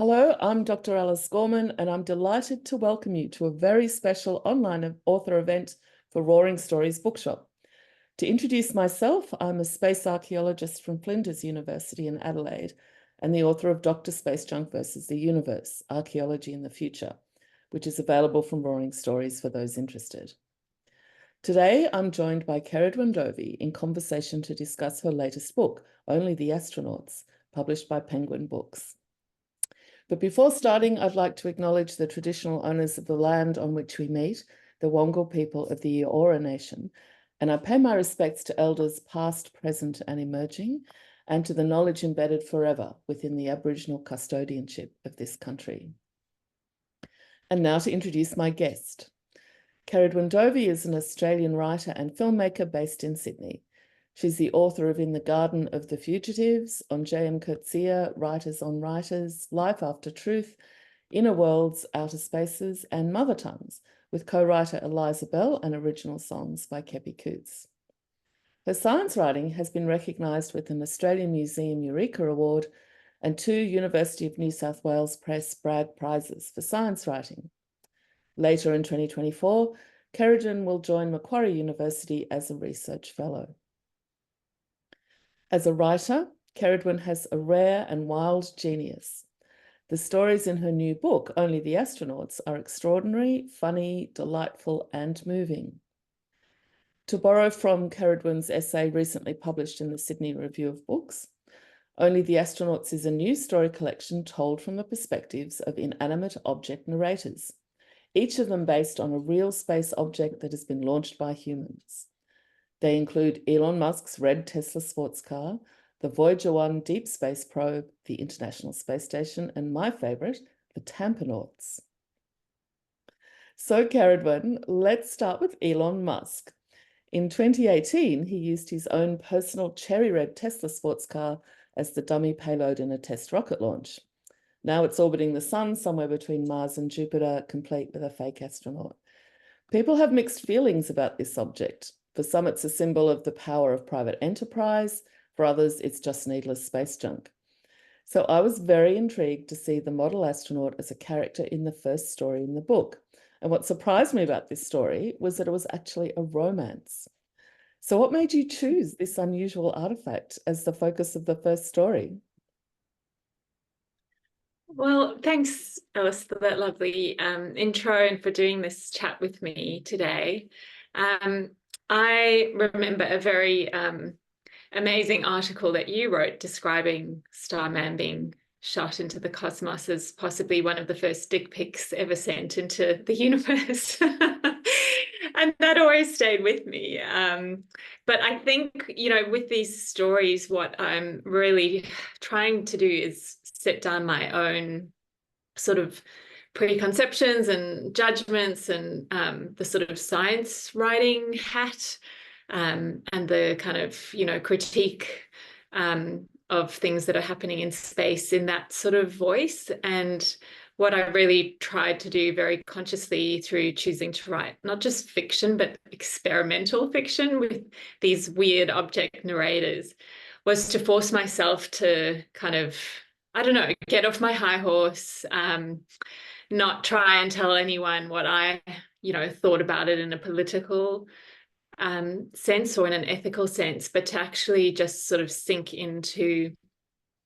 Hello, I'm Dr. Alice Gorman, and I'm delighted to welcome you to a very special online author event for Roaring Stories Bookshop. To introduce myself, I'm a space archaeologist from Flinders University in Adelaide and the author of Dr. Space Junk versus the Universe, Archaeology in the Future, which is available from Roaring Stories for those interested. Today, I'm joined by Ceridwen Dovey in conversation to discuss her latest book, Only the Astronauts, published by Penguin Books. But before starting, I'd like to acknowledge the traditional owners of the land on which we meet, the Wongal people of the Eora Nation, and I pay my respects to elders past, present, and emerging, and to the knowledge embedded forever within the Aboriginal custodianship of this country. And now to introduce my guest. Ceridwen Dovey is an Australian writer and filmmaker based in Sydney. She's the author of In the Garden of the Fugitives, On J.M. Coetzee, Writers on Writers, Life After Truth, Inner Worlds, Outer Spaces, and Mother Tongues, with co-writer Eliza Bell and original songs by Kepi Coots. Her science writing has been recognised with an Australian Museum Eureka Award and 2 University of New South Wales Press Bragg Prizes for science writing. Later in 2024, Ceridwen will join Macquarie University as a research fellow. As a writer, Ceridwen has a rare and wild genius. The stories in her new book, Only the Astronauts, are extraordinary, funny, delightful, and moving. To borrow from Ceridwen's essay recently published in the Sydney Review of Books, Only the Astronauts is a new story collection told from the perspectives of inanimate object narrators, each of them based on a real space object that has been launched by humans. They include Elon Musk's red Tesla sports car, the Voyager 1 deep space probe, the International Space Station, and my favorite, the Tamponauts. So, Ceridwen, let's start with Elon Musk. In 2018, he used his own personal cherry red Tesla sports car as the dummy payload in a test rocket launch. Now it's orbiting the sun somewhere between Mars and Jupiter, complete with a fake astronaut. People have mixed feelings about this object. For some, it's a symbol of the power of private enterprise. For others, it's just needless space junk. So I was very intrigued to see the model astronaut as a character in the first story in the book. And what surprised me about this story was that it was actually a romance. So what made you choose this unusual artifact as the focus of the first story? Well, thanks, Alice, for that lovely intro and for doing this chat with me today. I remember a very amazing article that you wrote describing Starman being shot into the cosmos as possibly one of the first dick pics ever sent into the universe. And that always stayed with me. But I think, with these stories, what I'm really trying to do is set down my own sort of preconceptions and judgments and the sort of science writing hat and the kind of, critique of things that are happening in space in that sort of voice. And what I really tried to do very consciously through choosing to write not just fiction, but experimental fiction with these weird object narrators was to force myself to kind of, get off my high horse, not try and tell anyone what I, thought about it in a political sense or in an ethical sense, but to actually just sort of sink into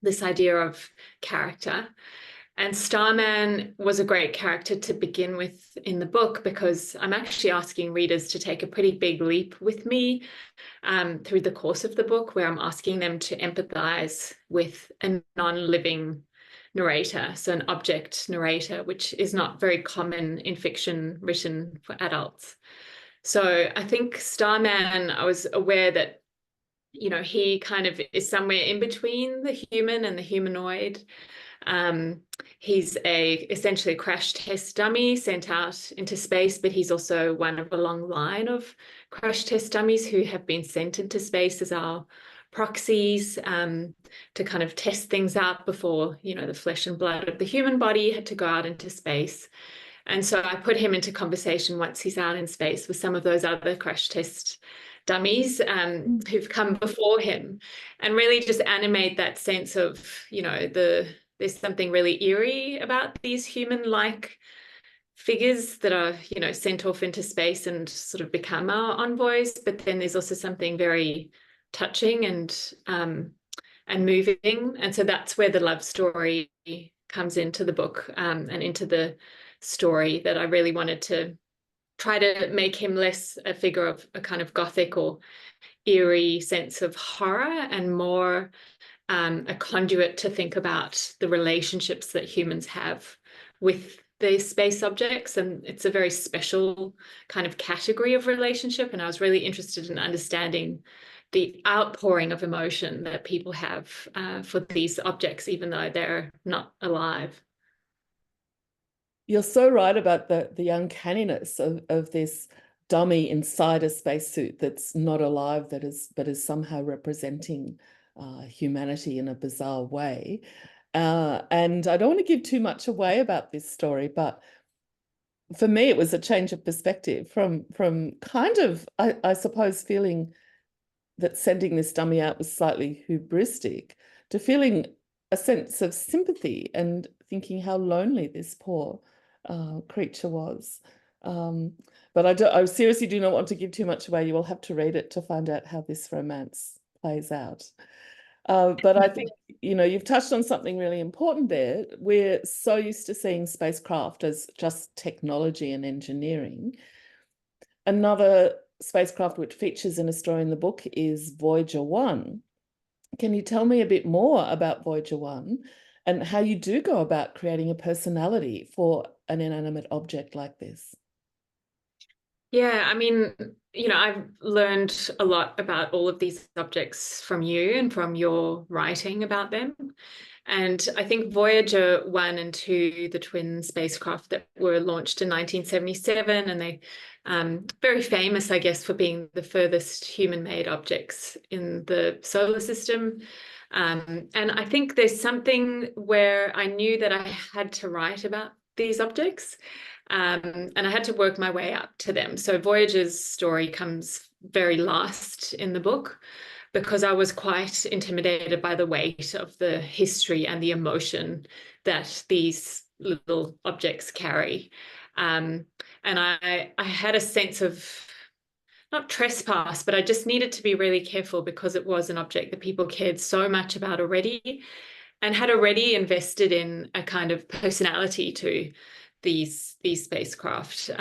this idea of character. And Starman was a great character to begin with in the book because I'm actually asking readers to take a pretty big leap with me through the course of the book, where I'm asking them to empathize with a non-living narrator, so an object narrator, which is not very common in fiction written for adults. So I think Starman, I was aware that, he kind of is somewhere in between the human and the humanoid. He's essentially a crash test dummy sent out into space, but he's also one of a long line of crash test dummies who have been sent into space as our proxies to kind of test things out before, the flesh and blood of the human body had to go out into space. And so I put him into conversation once he's out in space with some of those other crash test dummies who've come before him, and really just animate that sense of, the there's something really eerie about these human-like figures that are, you know, sent off into space and sort of become our envoys. But then there's also something very touching and moving. And so that's where the love story comes into the book, and into the story, that I really wanted to try to make him less a figure of a kind of gothic or eerie sense of horror, and more a conduit to think about the relationships that humans have with these space objects. And it's a very special kind of category of relationship. And I was really interested in understanding the outpouring of emotion that people have for these objects, even though they're not alive. You're so right about the uncanniness of this dummy inside a spacesuit that's not alive, but is somehow representing humanity in a bizarre way. And I don't want to give too much away about this story, but for me, it was a change of perspective from kind of, I suppose, feeling that sending this dummy out was slightly hubristic, to feeling a sense of sympathy and thinking how lonely this poor creature was. But I seriously do not want to give too much away. You will have to read it to find out how this romance plays out. But I think, you know, you've touched on something really important there. We're so used to seeing spacecraft as just technology and engineering. Another spacecraft which features in a story in the book is Voyager 1. Can you tell me a bit more about Voyager 1 and how you do go about creating a personality for an inanimate object like this? Yeah, I mean, you know, I've learned a lot about all of these objects from you and from your writing about them. And I think Voyager 1 and 2, the twin spacecraft that were launched in 1977, and they very famous, I guess, for being the furthest human-made objects in the solar system. And I think there's something where I knew that I had to write about these objects. And I had to work my way up to them. So Voyager's story comes very last in the book, because I was quite intimidated by the weight of the history and the emotion that these little objects carry. And I had a sense of, not trespass, but I just needed to be really careful, because it was an object that people cared so much about already, and had already invested in a kind of personality to these spacecraft.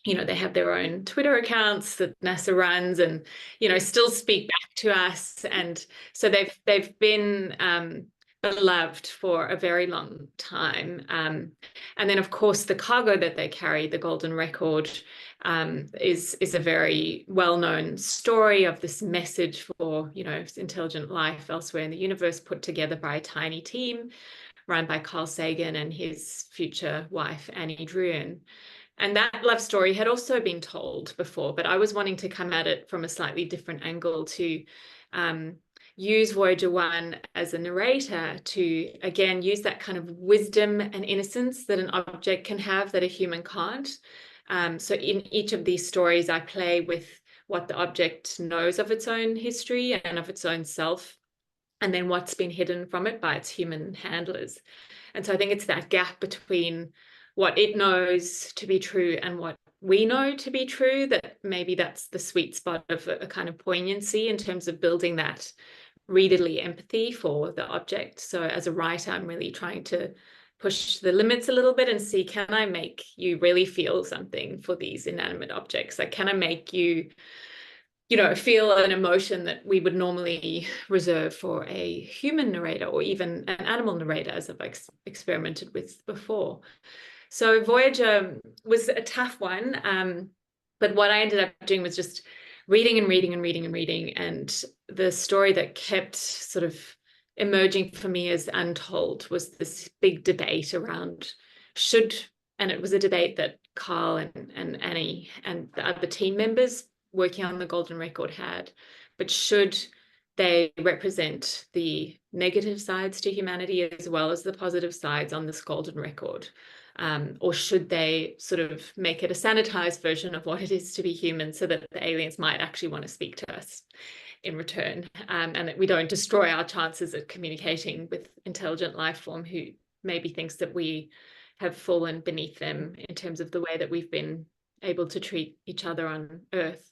You know, they have their own Twitter accounts that NASA runs, and, you know, still speak back to us. And so they've been beloved for a very long time. And then, of course, the cargo that they carry, the Golden Record, is a very well-known story of this message for, you know, intelligent life elsewhere in the universe, put together by a tiny team run by Carl Sagan and his future wife, Annie Druyan. And that love story had also been told before, but I was wanting to come at it from a slightly different angle, to use Voyager 1 as a narrator, to, again, use that kind of wisdom and innocence that an object can have that a human can't. So in each of these stories, I play with what the object knows of its own history and of its own self, and then what's been hidden from it by its human handlers. And so I think it's that gap between what it knows to be true and what we know to be true, that maybe that's the sweet spot of a kind of poignancy in terms of building that readerly empathy for the object. So as a writer, I'm really trying to push the limits a little bit and see, can I make you really feel something for these inanimate objects? Like, can I make you, you know, feel an emotion that we would normally reserve for a human narrator, or even an animal narrator, as I've experimented with before. So Voyager was a tough one, but what I ended up doing was just reading and reading and reading and reading. And the story that kept sort of emerging for me as untold was this big debate around and it was a debate that Carl and Annie and the other team members working on the Golden Record had, but should they represent the negative sides to humanity as well as the positive sides on this Golden Record? Or should they sort of make it a sanitized version of what it is to be human, so that the aliens might actually want to speak to us? in return, and that we don't destroy our chances at communicating with intelligent life form who maybe thinks that we have fallen beneath them in terms of the way that we've been able to treat each other on Earth.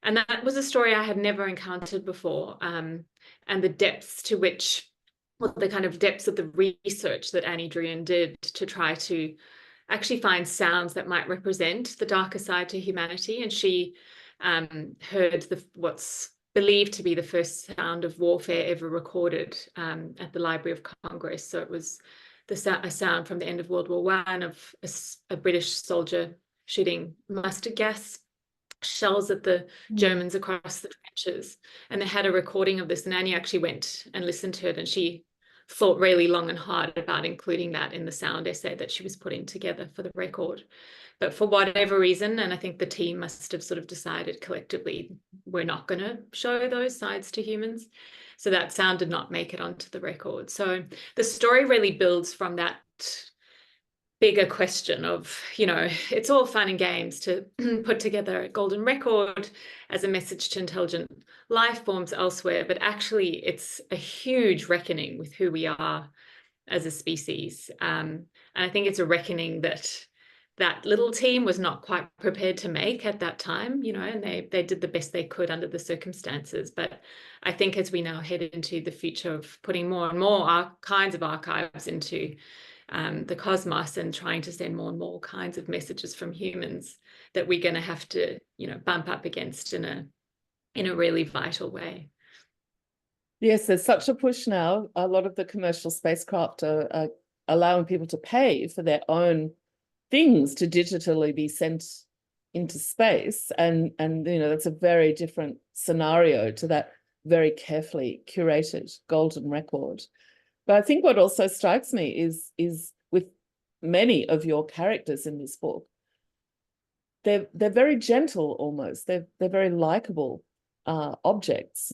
And that was a story I had never encountered before, and the depths to which, well, the kind of depths of the research that Annie Druyan did to try to actually find sounds that might represent the darker side to humanity. And she heard what's believed to be the first sound of warfare ever recorded at the Library of Congress. So it was a sound from the end of World War I of a British soldier shooting mustard gas shells at the Germans across the trenches. And they had a recording of this, and Annie actually went and listened to it, and she thought really long and hard about including that in the sound essay that she was putting together for the record. But for whatever reason, and I think the team must have sort of decided collectively, we're not going to show those sides to humans. So that sound did not make it onto the record. So the story really builds from that bigger question of, it's all fun and games to put together a golden record as a message to intelligent life forms elsewhere, but actually it's a huge reckoning with who we are as a species. And I think it's a reckoning that little team was not quite prepared to make at that time, and they did the best they could under the circumstances. But I think as we now head into the future of putting more and more kinds of archives into the cosmos and trying to send more and more kinds of messages from humans, that we're going to have to, bump up against in a really vital way. Yes, there's such a push now. A lot of the commercial spacecraft are allowing people to pay for their own things to digitally be sent into space. And that's a very different scenario to that very carefully curated golden record. But I think what also strikes me is with many of your characters in this book, they're very gentle almost. They're very likable objects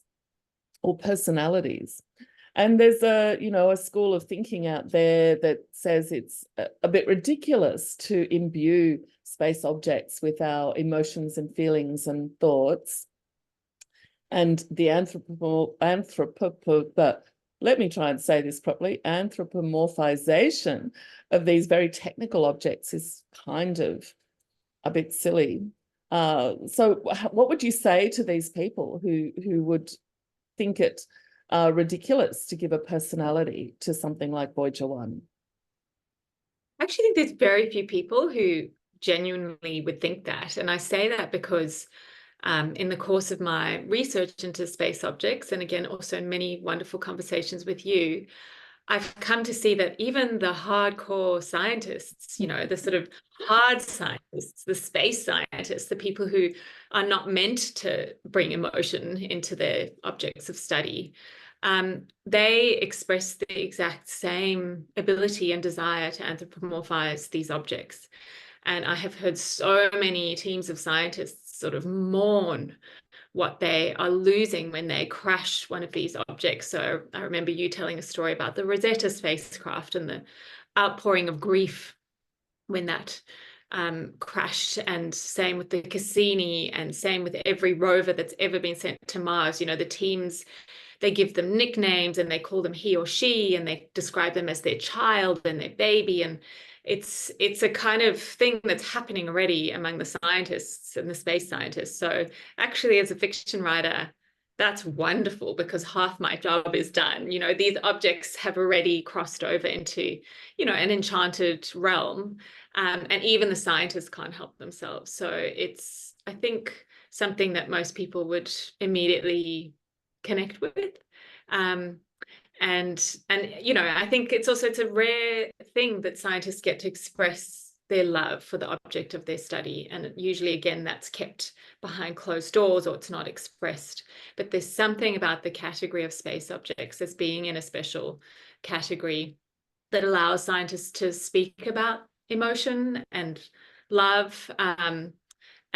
or personalities. And there's a school of thinking out there that says it's a bit ridiculous to imbue space objects with our emotions and feelings and thoughts. And the let me try and say this properly, anthropomorphization of these very technical objects is kind of a bit silly. So what would you say to these people who would think it ridiculous to give a personality to something like Voyager 1? I actually think there's very few people who genuinely would think that. And I say that because in the course of my research into space objects, and again, also in many wonderful conversations with you, I've come to see that even the hardcore scientists, the sort of hard scientists, the space scientists, the people who are not meant to bring emotion into their objects of study, they express the exact same ability and desire to anthropomorphize these objects. And I have heard so many teams of scientists sort of mourn what they are losing when they crash one of these objects. So I remember you telling a story about the Rosetta spacecraft and the outpouring of grief when that crashed, and same with the Cassini, and same with every rover that's ever been sent to Mars. The teams, they give them nicknames and they call them he or she, and they describe them as their child and their baby. And it's a kind of thing that's happening already among the scientists and the space scientists. So actually, as a fiction writer, that's wonderful, because half my job is done. These objects have already crossed over into, an enchanted realm, and even the scientists can't help themselves. So it's, I think, something that most people would immediately connect with. And I think it's a rare thing that scientists get to express their love for the object of their study. And usually, again, that's kept behind closed doors, or it's not expressed. But there's something about the category of space objects as being in a special category that allows scientists to speak about emotion and love.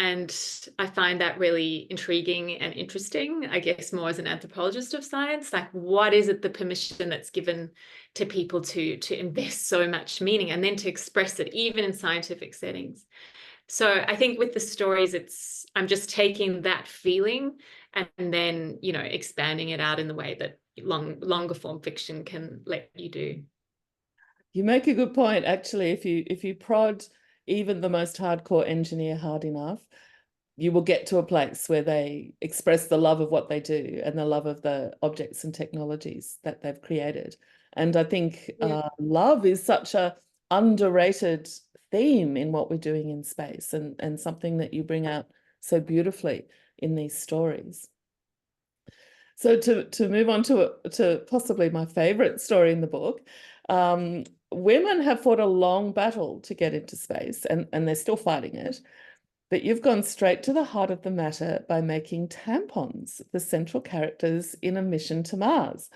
And I find that really intriguing and interesting, I guess, more as an anthropologist of science. Like, what is it, the permission that's given to people to invest so much meaning and then to express it even in scientific settings? So I think with the stories, I'm just taking that feeling and then, you know, expanding it out in the way that longer form fiction can let you do. You make a good point, actually. If you prod even the most hardcore engineer hard enough, you will get to a place where they express the love of what they do and the love of the objects and technologies that they've created. And I think love is such a underrated theme in what we're doing in space, and something that you bring out so beautifully in these stories. So to move on to possibly my favorite story in the book, women have fought a long battle to get into space, and they're still fighting it. But you've gone straight to the heart of the matter by making tampons the central characters in a mission to Mars.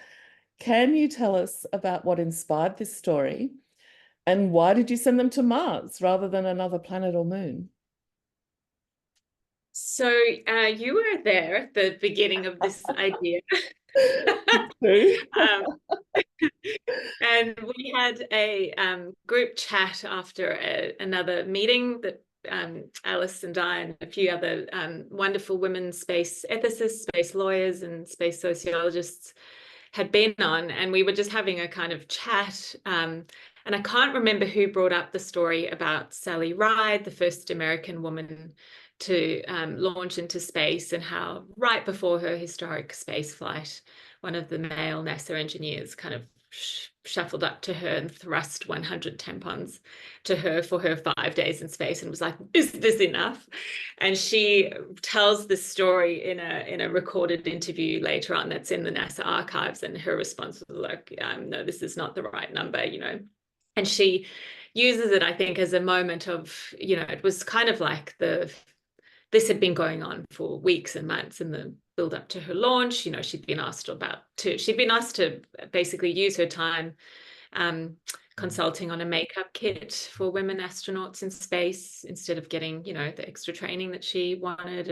Can you tell us about what inspired this story, and why did you send them to Mars rather than another planet or moon? So you were there at the beginning of this idea. And we had a group chat after another meeting that Alice and I and a few other wonderful women space ethicists, space lawyers, and space sociologists had been on, and we were just having a kind of chat. And I can't remember who brought up the story about Sally Ride, the first American woman to launch into space, and how right before her historic space flight, one of the male NASA engineers kind of shuffled up to her and thrust 100 tampons to her for her 5 days in space, and was like, "Is this enough?" And she tells this story in a recorded interview later on that's in the NASA archives, and her response was like, "No, this is not the right number," you know. And she uses it, I think, as a moment of, you know, it was kind of like this had been going on for weeks and months in the build up to her launch. You know, she'd been asked to basically use her time consulting on a makeup kit for women astronauts in space, instead of getting, you know, the extra training that she wanted.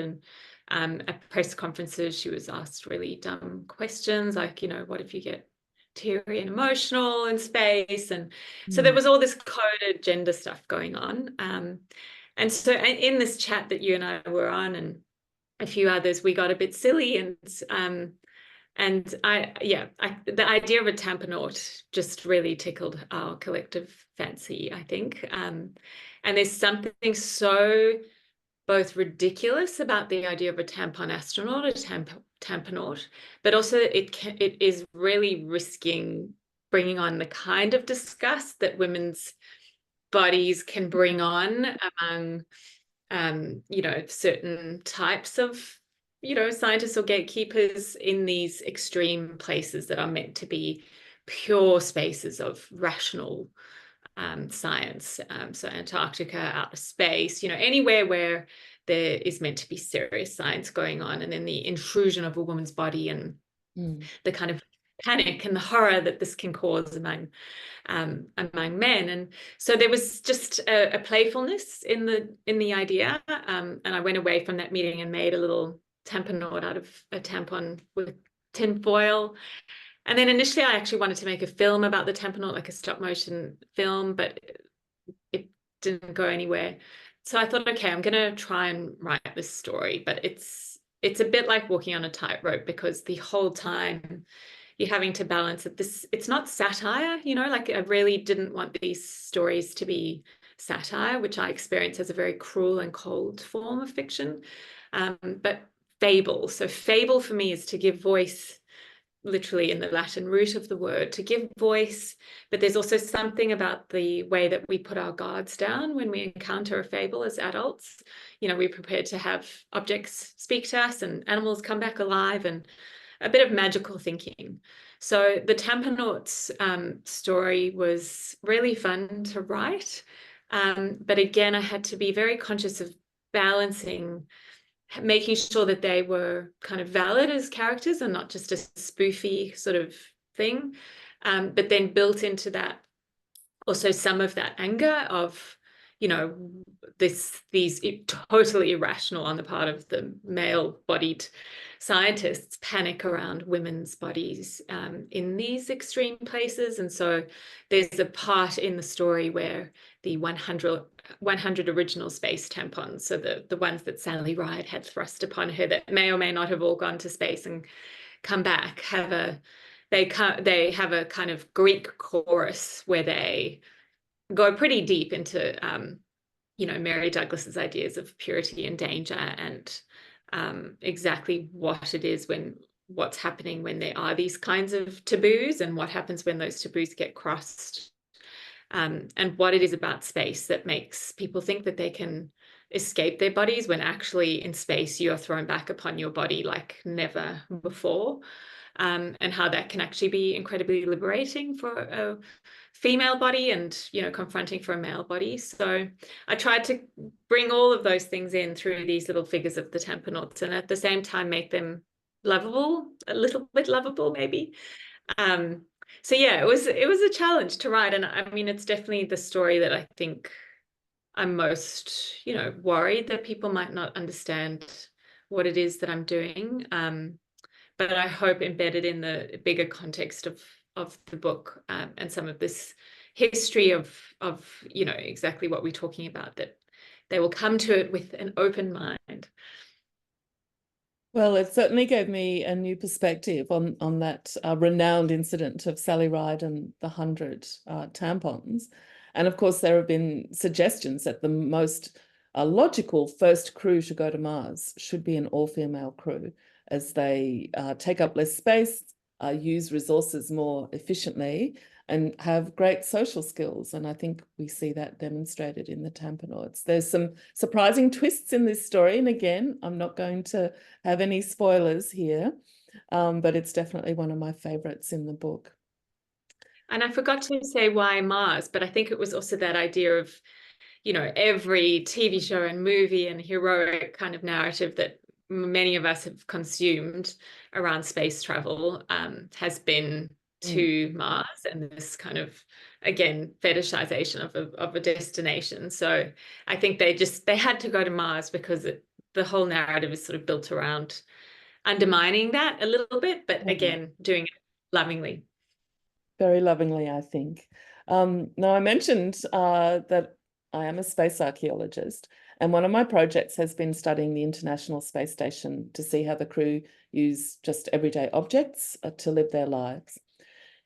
And at press conferences, she was asked really dumb questions like, you know, what if you get teary and emotional in space? And so there was all this coded gender stuff going on. And so in this chat that you and I were on, and a few others, we got a bit silly, and the idea of a tampanaut just really tickled our collective fancy, I think. And there's something so both ridiculous about the idea of a tampon astronaut, a tampanaut, but also it is really risking bringing on the kind of disgust that women's bodies can bring on among you know, certain types of, you know, scientists or gatekeepers in these extreme places that are meant to be pure spaces of rational science. So Antarctica, outer space, you know, anywhere where there is meant to be serious science going on, and then the intrusion of a woman's body and the kind of panic and the horror that this can cause among men. And so there was just a playfulness in the idea, and I went away from that meeting and made a little tampanaut out of a tampon with tin foil. And then initially I actually wanted to make a film about the tampanaut, like a stop motion film, but it didn't go anywhere. So I thought, okay, I'm going to try and write this story, but it's a bit like walking on a tightrope, because the whole time you're having to balance that it's not satire, you know, like I really didn't want these stories to be satire, which I experience as a very cruel and cold form of fiction, but fable. So fable for me is to give voice, literally in the Latin root of the word, to give voice. But there's also something about the way that we put our guards down when we encounter a fable as adults. You know, we're prepared to have objects speak to us and animals come back alive, and a bit of magical thinking. So the Tampanauts story was really fun to write. But again, I had to be very conscious of balancing, making sure that they were kind of valid as characters and not just a spoofy sort of thing. But then built into that also some of that anger of, you know, these totally irrational on the part of the male-bodied scientists panic around women's bodies in these extreme places. And so there's a part in the story where the 100 original space tampons, so the ones that Sally Ride had thrust upon her that may or may not have all gone to space and come back, they have a kind of Greek chorus where they go pretty deep into Mary Douglas's ideas of purity and danger, and exactly what it is what's happening when there are these kinds of taboos, and what happens when those taboos get crossed, and what it is about space that makes people think that they can escape their bodies when actually in space you are thrown back upon your body like never before, and how that can actually be incredibly liberating for a female body and, confronting for a male body. So I tried to bring all of those things in through these little figures of the Tamponauts, and at the same time make them lovable, a little bit lovable maybe. So yeah, it was a challenge to write. And I mean, it's definitely the story that I think I'm most, worried that people might not understand what it is that I'm doing. But I hope embedded in the bigger context of the book, and some of this history of exactly what we're talking about, that they will come to it with an open mind. Well, it certainly gave me a new perspective on that renowned incident of Sally Ride and the 100 tampons. And of course, there have been suggestions that the most logical first crew to go to Mars should be an all-female crew, as they take up less space, use resources more efficiently, and have great social skills. And I think we see that demonstrated in the Tamponauts. There's some surprising twists in this story. And again, I'm not going to have any spoilers here, but it's definitely one of my favorites in the book. And I forgot to say why Mars, but I think it was also that idea of, every TV show and movie and heroic kind of narrative that many of us have consumed around space travel has been to Mars, and this kind of, again, fetishization of a destination. So I think they had to go to Mars because the whole narrative is sort of built around undermining that a little bit, but again, doing it lovingly. Very lovingly, I think. Now, I mentioned that I am a space archaeologist, and one of my projects has been studying the International Space Station to see how the crew use just everyday objects to live their lives.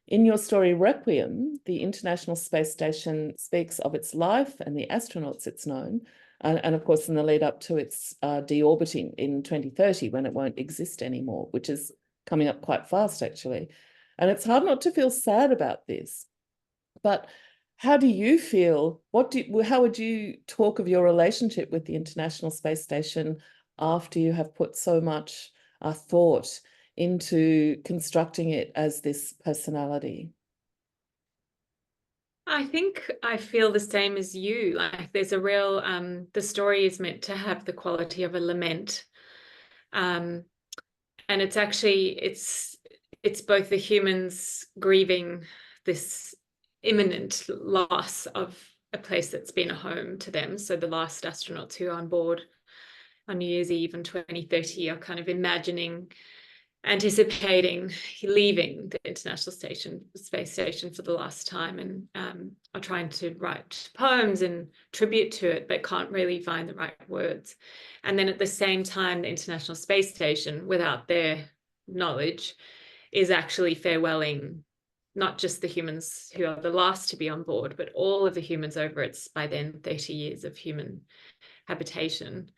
In your story, Requiem, the International Space Station speaks of its life and the astronauts it's known, and of course in the lead up to its deorbiting in 2030, when it won't exist anymore, which is coming up quite fast actually. And it's hard not to feel sad about this. But how do you feel? How would you talk of your relationship with the International Space Station after you have put so much thought into constructing it as this personality? I think I feel the same as you. Like there's a real, the story is meant to have the quality of a lament. And it's actually, it's both the humans grieving this imminent loss of a place that's been a home to them. So the last astronauts who are on board on New Year's Eve in 2030 are kind of anticipating leaving the International Space Station for the last time, and are trying to write poems in tribute to it, but can't really find the right words. And then at the same time, the International Space Station, without their knowledge, is actually farewelling not just the humans who are the last to be on board, but all of the humans over its, by then, 30 years of human habitation.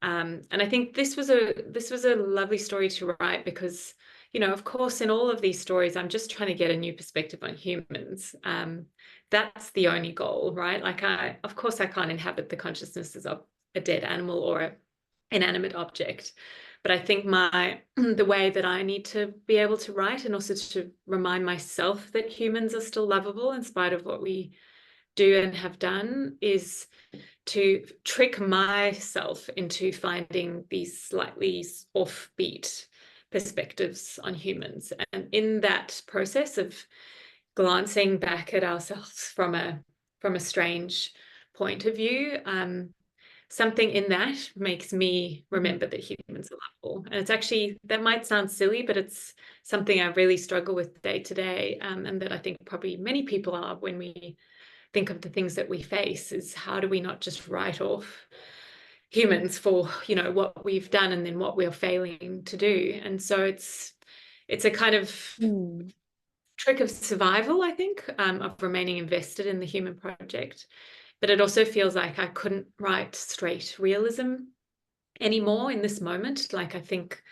And I think this was a lovely story to write because, of course, in all of these stories, I'm just trying to get a new perspective on humans. That's the only goal, right? Like, of course, I can't inhabit the consciousnesses of a dead animal or an inanimate object. But I think the way that I need to be able to write, and also to remind myself that humans are still lovable in spite of what we do and have done, is to trick myself into finding these slightly offbeat perspectives on humans. And in that process of glancing back at ourselves from a strange point of view, something in that makes me remember that humans are lovable. And it's actually, that might sound silly, but it's something I really struggle with day to day, and that I think probably many people are when we think of the things that we face, is how do we not just write off humans for, you know, what we've done and then what we're failing to do. And so it's a kind of trick of survival, I think, of remaining invested in the human project. But it also feels like I couldn't write straight realism anymore in this moment. Like, I think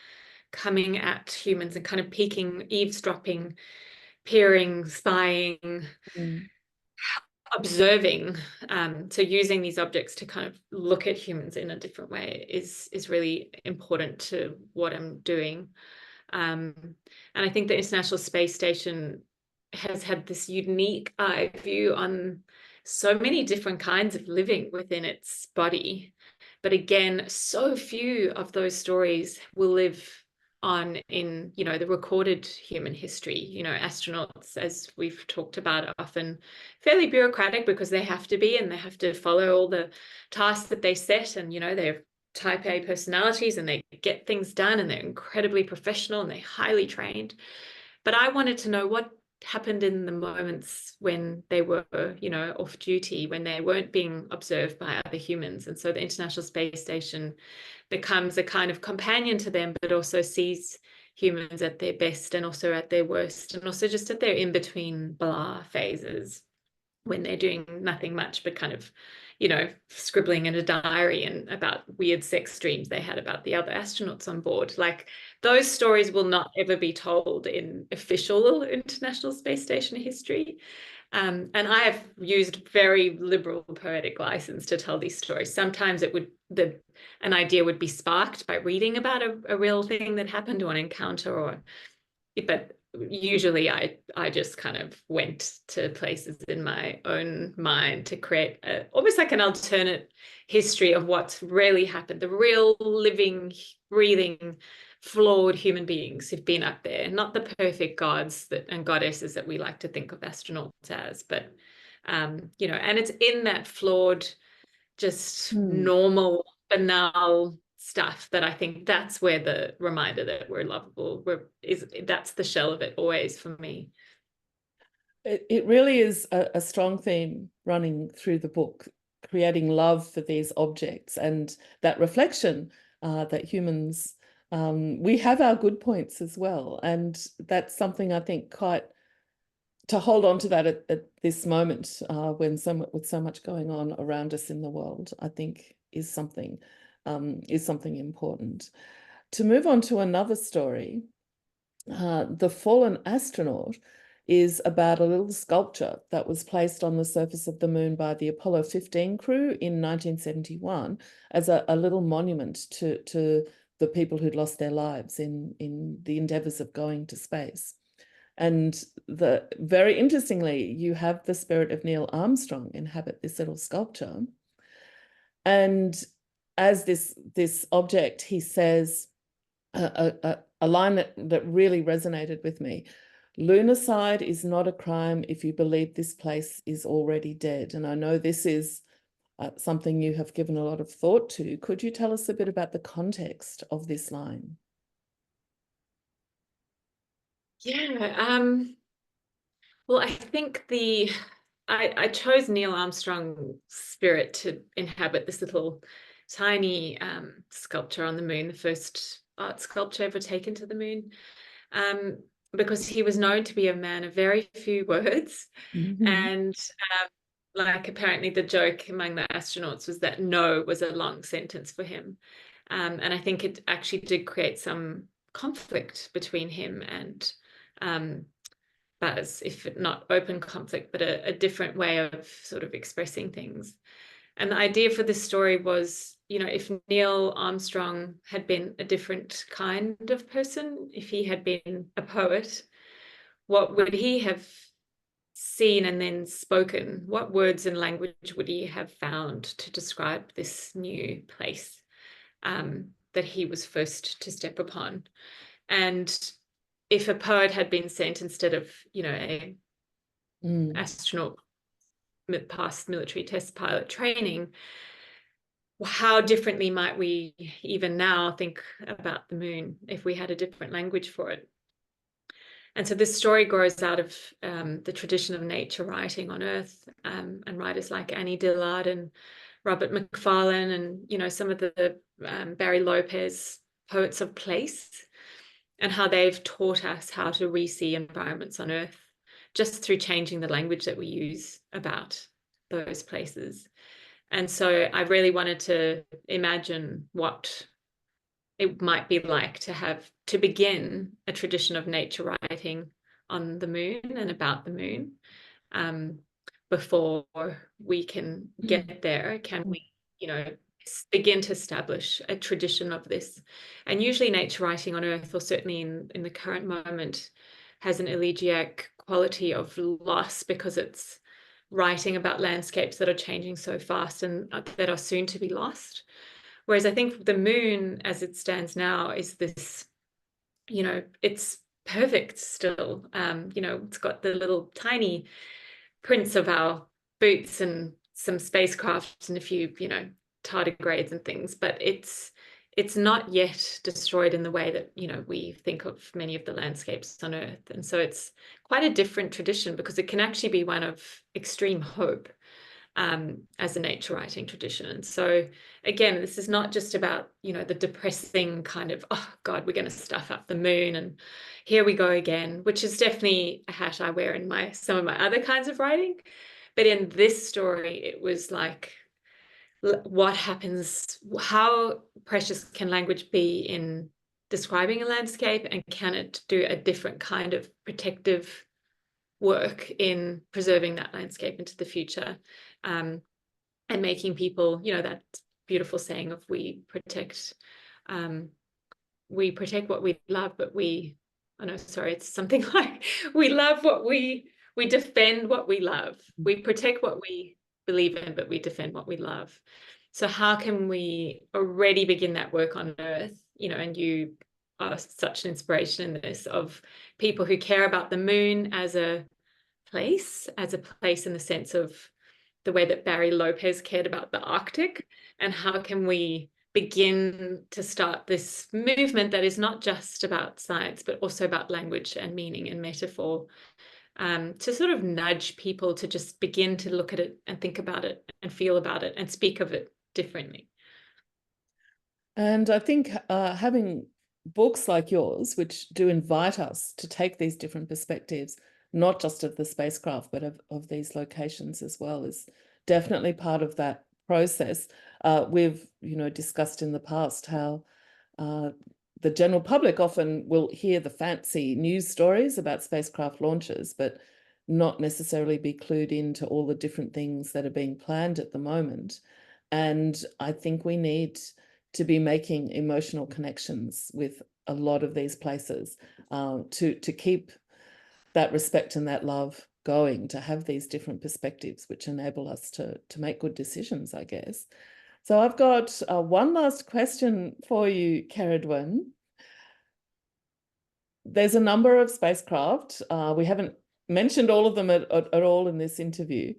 coming at humans and kind of peeking, eavesdropping, peering, spying, observing, so using these objects to kind of look at humans in a different way is really important to what I'm doing. And I think the International Space Station has had this unique eye view on so many different kinds of living within its body. But again, so few of those stories will live on in, you know, the recorded human history. You know, astronauts, as we've talked about, are often fairly bureaucratic because they have to be, and they have to follow all the tasks that they set, and, you know, they're type A personalities and they get things done, and they're incredibly professional and they're highly trained. But I wanted to know what happened in the moments when they were, you know, off duty, when they weren't being observed by other humans. And so the International Space Station becomes a kind of companion to them, but also sees humans at their best and also at their worst, and also just at their in-between blah phases, when they're doing nothing much but kind of, you know, scribbling in a diary and about weird sex dreams they had about the other astronauts on board. Like, those stories will not ever be told in official International Space Station history. And I have used very liberal poetic license to tell these stories. Sometimes it would, an idea would be sparked by reading about a real thing that happened, or an encounter, but usually I just kind of went to places in my own mind to create almost like an alternate history of what's really happened, the real living, breathing, flawed human beings who've been up there, not the perfect gods and goddesses that we like to think of astronauts as, but you know, and it's in that flawed, just normal, banal stuff that I think that's where the reminder that we're lovable that's the shell of it always for me. It really is a strong theme running through the book, creating love for these objects and that reflection that humans, we have our good points as well. And that's something I think quite, to hold on to that at this moment when with so much going on around us in the world, I think is something important. To move on to another story, The Fallen Astronaut is about a little sculpture that was placed on the surface of the moon by the Apollo 15 crew in 1971 as a little monument to the people who'd lost their lives in the endeavors of going to space. And very interestingly, you have the spirit of Neil Armstrong inhabit this little sculpture. And as this object, he says a line that really resonated with me: "Lunarcide is not a crime if you believe this place is already dead." And I know this is something you have given a lot of thought to. Could you tell us a bit about the context of this line? Yeah, well, I think I chose Neil Armstrong's spirit to inhabit this little tiny sculpture on the moon, the first art sculpture ever taken to the moon, because he was known to be a man of very few words. And like, apparently the joke among the astronauts was that no was a long sentence for him. And I think it actually did create some conflict between him and Buzz, if not open conflict, but a different way of sort of expressing things. And the idea for this story was, you know, if Neil Armstrong had been a different kind of person, if he had been a poet, what would he have seen and then spoken? What words and language would he have found to describe this new place that he was first to step upon? And if a poet had been sent instead of, you know, a astronaut past military test pilot training, how differently might we even now think about the moon if we had a different language for it? And so this story grows out of the tradition of nature writing on Earth, and writers like Annie Dillard and Robert Macfarlane, and some of the Barry Lopez poets of place, and how they've taught us how to re-see environments on Earth just through changing the language that we use about those places. And so I really wanted to imagine what it might be like to begin a tradition of nature writing on the moon and about the moon. Before we can get there, can we, begin to establish a tradition of this? And usually nature writing on Earth, or certainly in the current moment, has an elegiac quality of loss, because it's writing about landscapes that are changing so fast and that are soon to be lost. Whereas I think the moon, as it stands now, is this, it's perfect still. It's got the little tiny prints of our boots and some spacecraft and a few, tardigrades and things, but it's not yet destroyed in the way that, we think of many of the landscapes on Earth. And so it's quite a different tradition, because it can actually be one of extreme hope, as a nature writing tradition. And so again, this is not just about, the depressing kind of, oh God, we're going to stuff up the moon and here we go again, which is definitely a hat I wear in some of my other kinds of writing. But in this story, it was like, what happens, how precious can language be in describing a landscape, and can it do a different kind of protective work in preserving that landscape into the future, and making people, that beautiful saying of we protect what we love, but it's something like we love what we defend what we love. We protect what we believe in, but we defend what we love. So how can we already begin that work on Earth? And you are such an inspiration in this, of people who care about the moon as a place in the sense of the way that Barry Lopez cared about the Arctic. And how can we begin to start this movement that is not just about science, but also about language and meaning and metaphor, to sort of nudge people to just begin to look at it and think about it and feel about it and speak of it differently. And I think having books like yours, which do invite us to take these different perspectives, not just of the spacecraft, but of these locations as well, is definitely part of that process. We've, discussed in the past how the general public often will hear the fancy news stories about spacecraft launches, but not necessarily be clued into all the different things that are being planned at the moment. And I think we need to be making emotional connections with a lot of these places, to keep that respect and that love going, to have these different perspectives which enable us to make good decisions, I guess. So I've got one last question for you, Ceridwen. There's a number of spacecraft. We haven't mentioned all of them at all in this interview,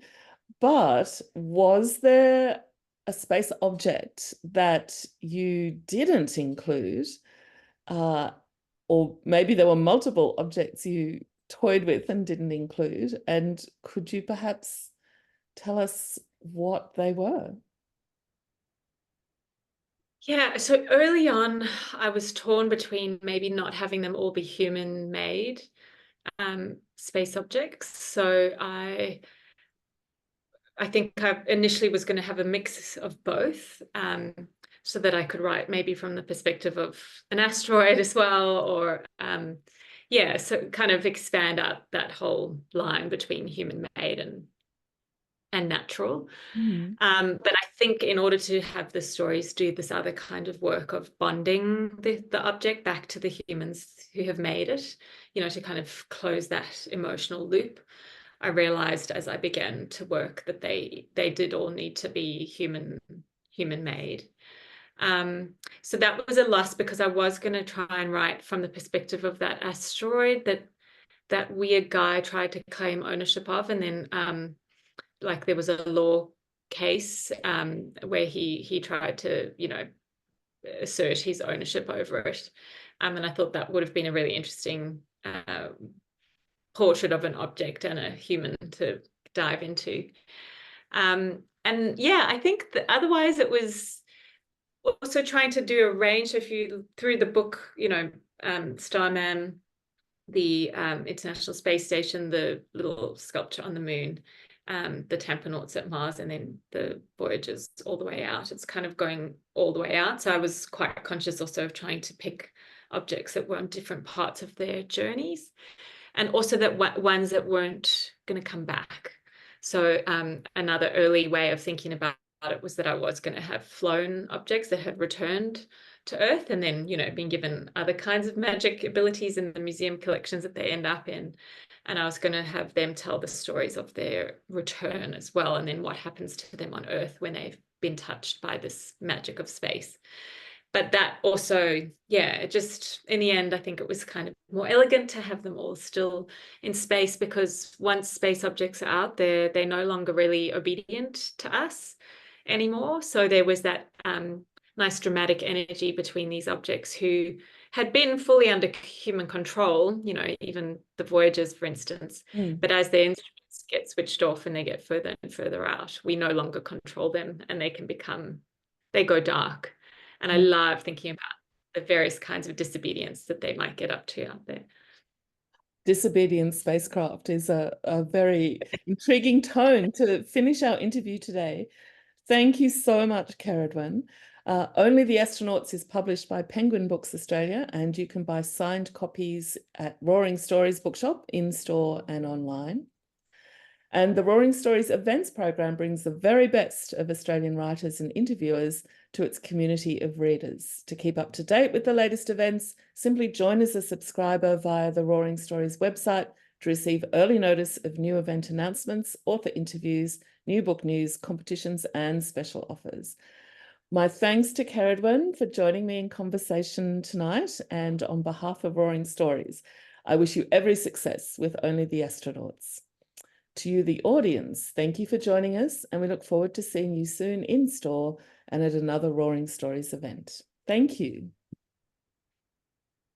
but was there a space object that you didn't include, or maybe there were multiple objects you toyed with and didn't include? And could you perhaps tell us what they were? Yeah, so early on, I was torn between maybe not having them all be human-made space objects. So I think I initially was going to have a mix of both, so that I could write maybe from the perspective of an asteroid as well, or so kind of expand out that whole line between human-made and natural. Mm. But I think in order to have the stories do this other kind of work of bonding the object back to the humans who have made it, to kind of close that emotional loop, I realized as I began to work that they did all need to be human made. So that was a loss, because I was going to try and write from the perspective of that asteroid that weird guy tried to claim ownership of, and then like there was a law case where he tried to, you know, assert his ownership over it. And I thought that would have been a really interesting portrait of an object and a human to dive into. And yeah, I think that otherwise it was also trying to do a range. If you through the book, you know, Starman, the International Space Station, the little sculpture on the moon, the Tempernauts at Mars, and then the voyages all the way out. It's kind of going all the way out. So I was quite conscious also of trying to pick objects that were on different parts of their journeys, and also that ones that weren't going to come back. So another early way of thinking about it was that I was going to have flown objects that had returned to Earth and then, you know, been given other kinds of magic abilities in the museum collections that they end up in. And I was going to have them tell the stories of their return as well, and then what happens to them on Earth when they've been touched by this magic of space. But that also, yeah, it just, in the end, I think it was kind of more elegant to have them all still in space, because once space objects are out there, they're no longer really obedient to us anymore. So there was that nice dramatic energy between these objects who had been fully under human control, you know, even the Voyagers, for instance. But as their instruments get switched off and they get further and further out, we no longer control them, and they can become, they go dark. And I love thinking about the various kinds of disobedience that they might get up to out there. Disobedient spacecraft is a very intriguing tone to finish our interview today. Thank you so much, Ceridwen. Only the Astronauts is published by Penguin Books Australia, and you can buy signed copies at Roaring Stories Bookshop, in-store and online. And the Roaring Stories events program brings the very best of Australian writers and interviewers to its community of readers. To keep up to date with the latest events, simply join as a subscriber via the Roaring Stories website to receive early notice of new event announcements, author interviews, new book news, competitions, and special offers. My thanks to Ceridwen for joining me in conversation tonight, and on behalf of Roaring Stories, I wish you every success with Only the Astronauts. To you, the audience, thank you for joining us, and we look forward to seeing you soon in store and at another Roaring Stories event. Thank you.